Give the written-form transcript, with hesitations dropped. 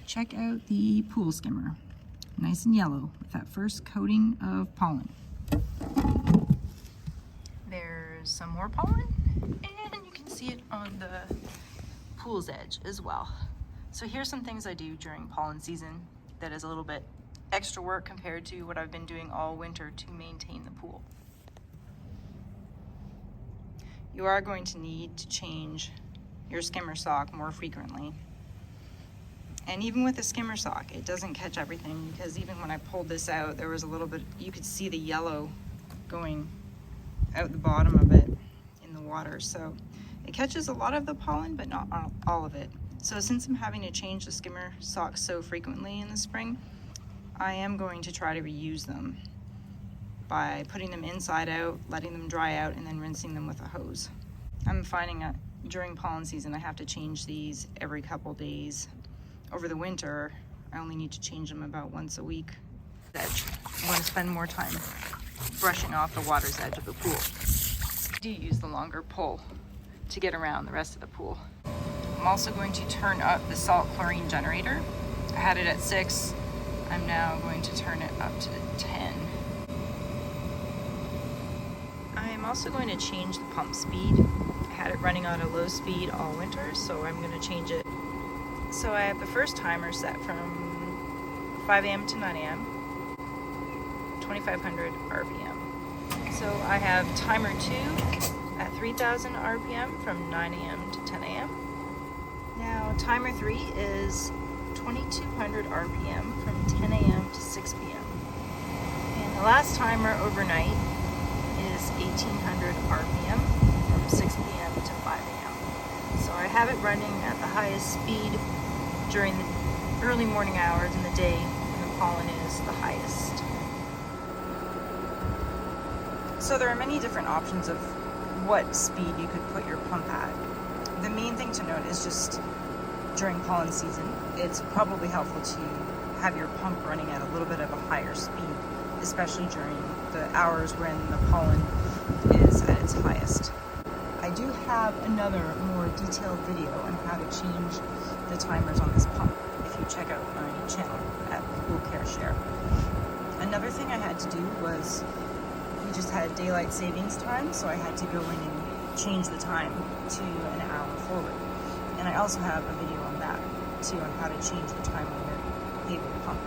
check out the pool skimmer. Nice and yellow with that first coating of pollen. There's some more pollen, and you can see it on the pool's edge as well. So here's some things I do during pollen season that is a little bit extra work compared to what I've been doing all winter to maintain the pool. You are going to need to change your skimmer sock more frequently. And even with a skimmer sock, it doesn't catch everything, because even when I pulled this out, there was a little bit, you could see the yellow going out the bottom of it in the water. So it catches a lot of the pollen, but not all of it. So since I'm having to change the skimmer socks so frequently in the spring, I am going to try to reuse them by putting them inside out, letting them dry out, and then rinsing them with a hose. I'm finding that during pollen season, I have to change these every couple days. Over the winter, I only need to change them about once a week. I want to spend more time brushing off the water's edge of the pool. I do use the longer pole to get around the rest of the pool. I'm also going to turn up the salt chlorine generator. I had it at 6. I'm now going to turn it up to 10. I'm also going to change the pump speed. I had it running on a low speed all winter, so I'm going to change it. So I have the first timer set from 5 a.m. to 9 a.m., 2500 RPM. So I have timer 2 at 3000 RPM from 9 a.m. to 10 a.m. Now timer 3 is 2200 RPM from 10 a.m. to 6 p.m. And the last timer overnight is 1800 RPM from 6 p.m. to 5 a.m. So I have it running at the highest speed during the early morning hours in the day when the pollen is the highest. So there are many different options of what speed you could put your pump at. The main thing to note is just during pollen season, it's probably helpful to have your pump running at a little bit of a higher speed, especially during the hours when the pollen is at its highest. I do have another more detailed video on how to change the timers on this pump if you check out my channel at Pool Care Share. Another thing I had to do was, we just had daylight savings time, so I had to go in and change the time to an hour forward. And I also have a video on that too, on how to change the time on your Hayward pump.